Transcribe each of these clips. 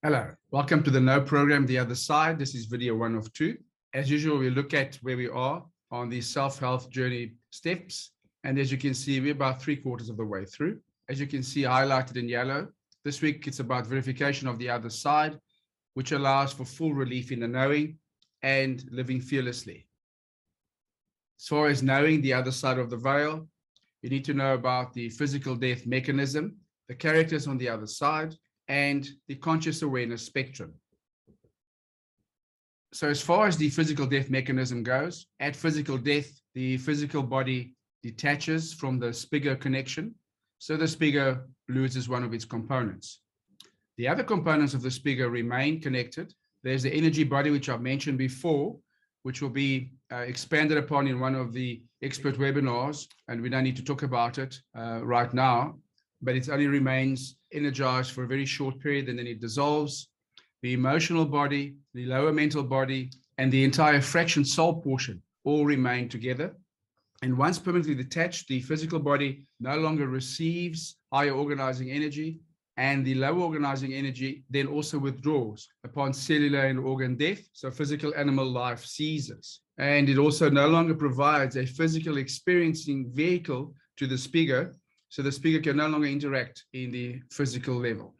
Hello, welcome to the No program, The Other Side. This is video 1 of 2. As usual, we look at where we are on the self-health journey steps. And as you can see, we're about 3/4 of the way through. As you can see highlighted in yellow, this week it's about verification of the other side, which allows for full relief in the knowing and living fearlessly. As far as knowing the other side of the veil, you need to know about the physical death mechanism, the characters on the other side, and the conscious awareness spectrum. So as far as the physical death mechanism goes, at physical death, the physical body detaches from the 𝒑𝒑𝒏 connection. So the 𝒑𝒑𝒏 loses one of its components. The other components of the 𝒑𝒑𝒏 remain connected. There's the energy body, which I've mentioned before, which will be expanded upon in one of the expert webinars, and we don't need to talk about it right now, but it only remains energized for a very short period and then it dissolves. The emotional body, the lower mental body, and the entire fraction soul portion all remain together. And once permanently detached, the physical body no longer receives higher organizing energy, and the lower organizing energy then also withdraws upon cellular and organ death. So physical animal life ceases. And it also no longer provides a physical experiencing vehicle to the 𝒑𝒑𝒏, so the 𝒑𝒑𝒏 can no longer interact in the physical level.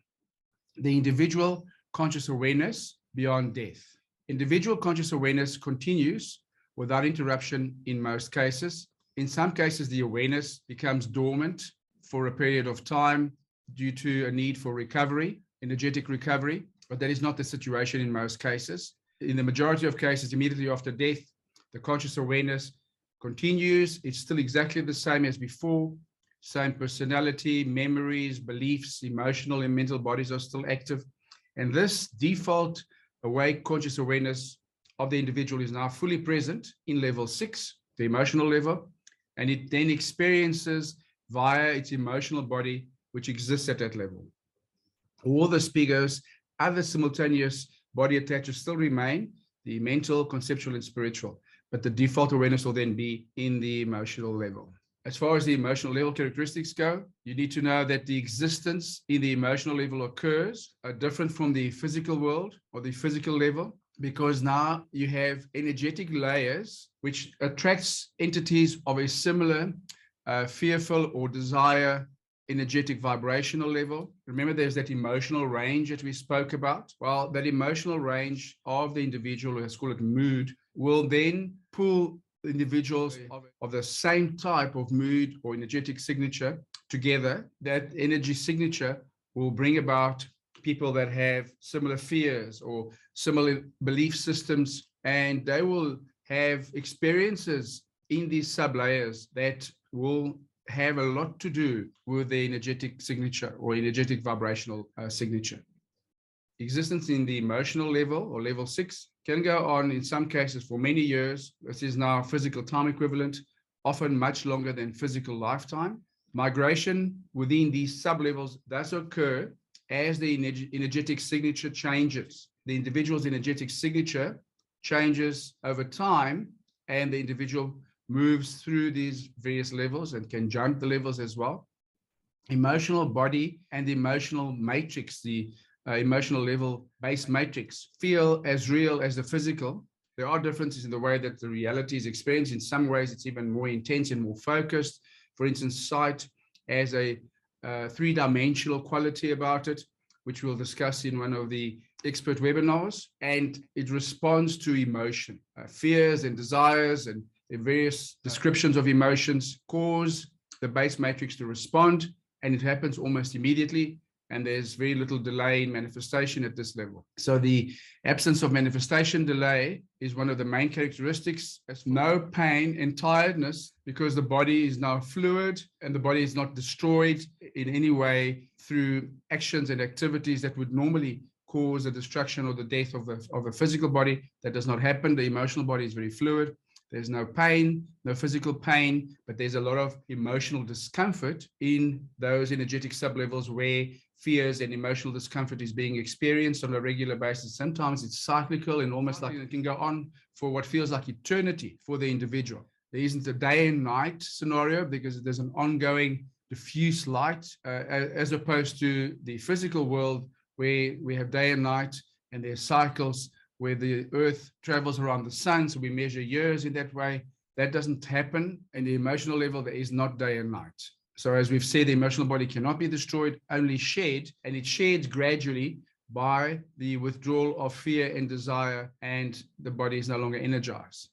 The individual conscious awareness beyond death. Individual conscious awareness continues without interruption in most cases. In some cases, the awareness becomes dormant for a period of time due to a need for recovery, energetic recovery, but that is not the situation in most cases. In the majority of cases, immediately after death, the conscious awareness continues. It's still exactly the same as before. Same personality, memories, beliefs, emotional and mental bodies are still active. And this default awake conscious awareness of the individual is now fully present in level 6, the emotional level, and it then experiences via its emotional body, which exists at that level. All the 𝒑𝒏𝒏s, other simultaneous body attachers still remain, the mental, conceptual, and spiritual, but the default awareness will then be in the emotional level. As far as the emotional level characteristics go, you need to know that the existence in the emotional level occurs different from the physical world or the physical level, because now you have energetic layers which attracts entities of a similar fearful or desire energetic vibrational level. Remember, there's that emotional range that we spoke about. Well, that emotional range of the individual, let's call it mood, will then pull individuals of the same type of mood or energetic signature together. That energy signature will bring about people that have similar fears or similar belief systems, and they will have experiences in these sub-layers that will have a lot to do with the energetic signature or energetic vibrational signature. Existence in the emotional level or level 6 can go on in some cases for many years. This is now physical time equivalent, often much longer than physical lifetime. Migration within these sub-levels does occur as the energetic signature changes. The individual's energetic signature changes over time, and the individual moves through these various levels and can jump the levels as well. Emotional body and the emotional matrix, the emotional level base matrix, feel as real as the physical. There are differences in the way that the reality is experienced. In some ways, it's even more intense and more focused. For instance, sight has a three-dimensional quality about it, which we'll discuss in one of the expert webinars, and it responds to emotion. Fears and desires and the various descriptions of emotions cause the base matrix to respond, and it happens almost immediately, and there's very little delay in manifestation at this level. So the absence of manifestation delay is one of the main characteristics. There's no pain and tiredness because the body is now fluid and the body is not destroyed in any way through actions and activities that would normally cause the destruction or the death of a physical body. That does not happen. The emotional body is very fluid. There's no pain, no physical pain, but there's a lot of emotional discomfort in those energetic sublevels where fears and emotional discomfort is being experienced on a regular basis. Sometimes it's cyclical and almost like it can go on for what feels like eternity for the individual. There isn't a day and night scenario because there's an ongoing diffuse light as opposed to the physical world where we have day and night, and there's cycles where the earth travels around the sun, so we measure years in that way. That doesn't happen in the emotional level. There is not day and night. So as we've said, the emotional body cannot be destroyed, only shed, and it sheds gradually by the withdrawal of fear and desire, and the body is no longer energized.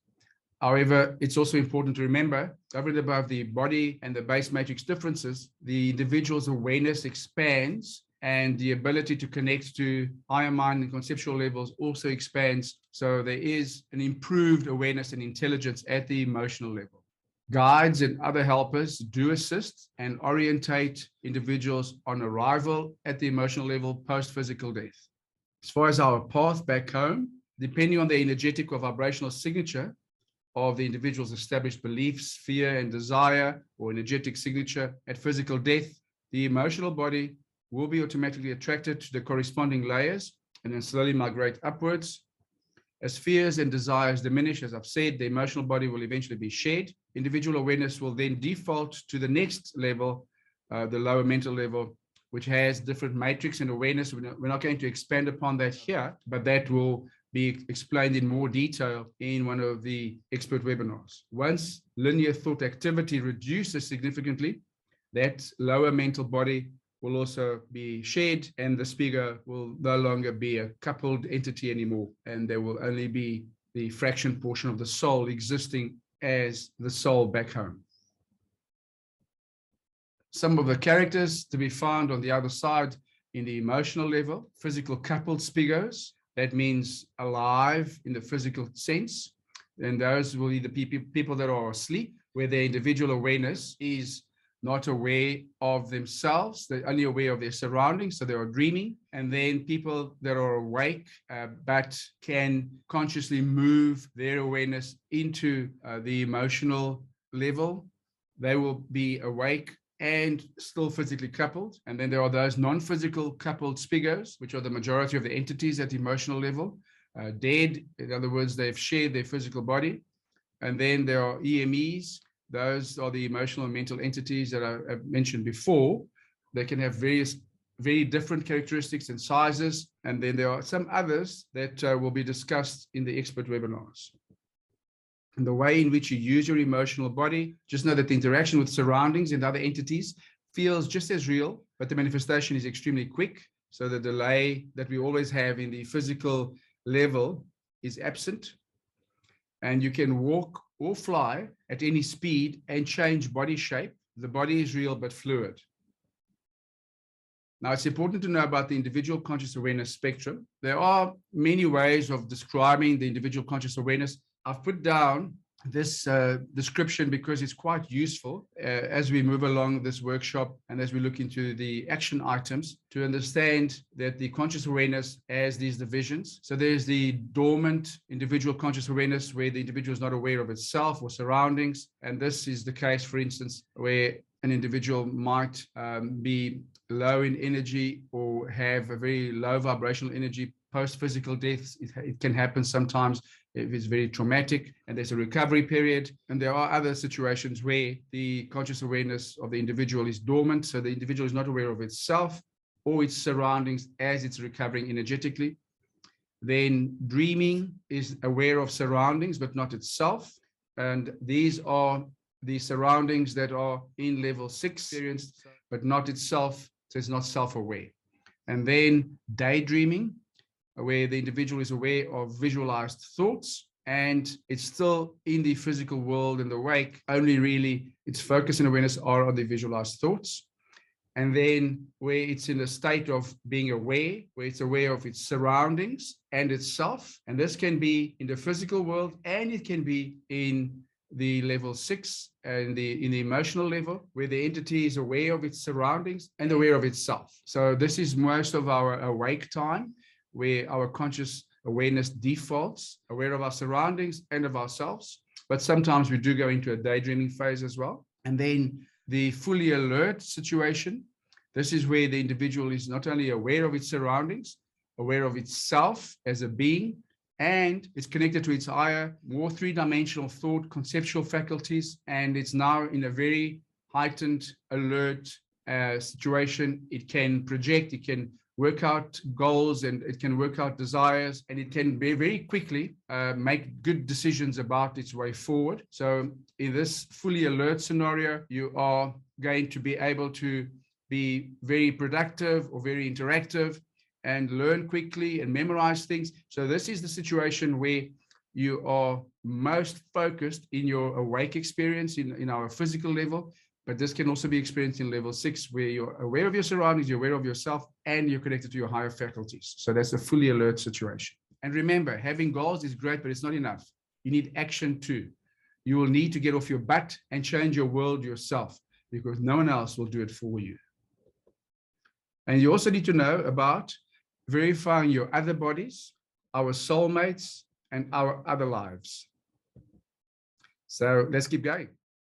However, it's also important to remember, over and above the body and the base matrix differences, the individual's awareness expands, and the ability to connect to higher mind and conceptual levels also expands. So there is an improved awareness and intelligence at the emotional level. Guides and other helpers do assist and orientate individuals on arrival at the emotional level post-physical death. As far as our path back home, depending on the energetic or vibrational signature of the individual's established beliefs, fear and desire, or energetic signature at physical death, the emotional body will be automatically attracted to the corresponding layers and then slowly migrate upwards. As fears and desires diminish, as I've said, the emotional body will eventually be shed. Individual awareness will then default to the next level, the lower mental level, which has different matrix and awareness. We're not going to expand upon that here, but that will be explained in more detail in one of the expert webinars. Once linear thought activity reduces significantly, that lower mental body will also be shed, and the speaker will no longer be a coupled entity anymore, and there will only be the fraction portion of the soul existing as the soul back home. Some of the characters to be found on the other side in the emotional level: physical coupled 𝒑i𝑠, that means alive in the physical sense, and those will be the people that are asleep, where their individual awareness is not aware of themselves, they're only aware of their surroundings, so they are dreaming. And then people that are awake but can consciously move their awareness into the emotional level, they will be awake and still physically coupled. And then there are those non-physical coupled 𝒑i𝑠, which are the majority of the entities at the emotional level, dead. In other words, they've shared their physical body. And then there are EMEs. Those are the emotional and mental entities that I've mentioned before. They can have very different characteristics and sizes. And then there are some others that will be discussed in the expert webinars. And the way in which you use your emotional body, just know that the interaction with surroundings and other entities feels just as real, but the manifestation is extremely quick. So the delay that we always have in the physical level is absent. And you can walk or fly at any speed and change body shape. The body is real but fluid. Now, it's important to know about the individual conscious awareness spectrum. There are many ways of describing the individual conscious awareness. I've put down this description because it's quite useful as we move along this workshop and as we look into the action items to understand that the conscious awareness has these divisions. So there's the dormant individual conscious awareness, where the individual is not aware of itself or surroundings. And this is the case, for instance, where an individual might be low in energy or have a very low vibrational energy post-physical death. It can happen sometimes if it's very traumatic and there's a recovery period. And there are other situations where the conscious awareness of the individual is dormant, so the individual is not aware of itself or its surroundings as it's recovering energetically. Then dreaming is aware of surroundings but not itself, and these are the surroundings that are in level 6 experienced but not itself, so it's not self-aware. And then daydreaming, where the individual is aware of visualized thoughts and it's still in the physical world and the wake, only really its focus and awareness are on the visualized thoughts. And then where it's in a state of being aware, where it's aware of its surroundings and itself. And this can be in the physical world, and it can be in the level 6 and in the emotional level, where the entity is aware of its surroundings and aware of itself. So this is most of our awake time, where our conscious awareness defaults, aware of our surroundings and of ourselves. But sometimes we do go into a daydreaming phase as well. And then the fully alert situation, this is where the individual is not only aware of its surroundings, aware of itself as a being, and it's connected to its higher, more three-dimensional thought, conceptual faculties, and it's now in a very heightened, alert situation. It can project, it can work out goals, and it can work out desires, and it can be very quickly make good decisions about its way forward. So in this fully alert scenario, you are going to be able to be very productive or very interactive and learn quickly and memorize things. So this is the situation where you are most focused in your awake experience in our physical level, but this can also be experienced in level 6, where you're aware of your surroundings, you're aware of yourself, and you're connected to your higher faculties. So that's a fully alert situation. And remember, having goals is great, but it's not enough. You need action too. You will need to get off your butt and change your world yourself, because no one else will do it for you. And you also need to know about verifying your other bodies, our soulmates, and our other lives. So let's keep going.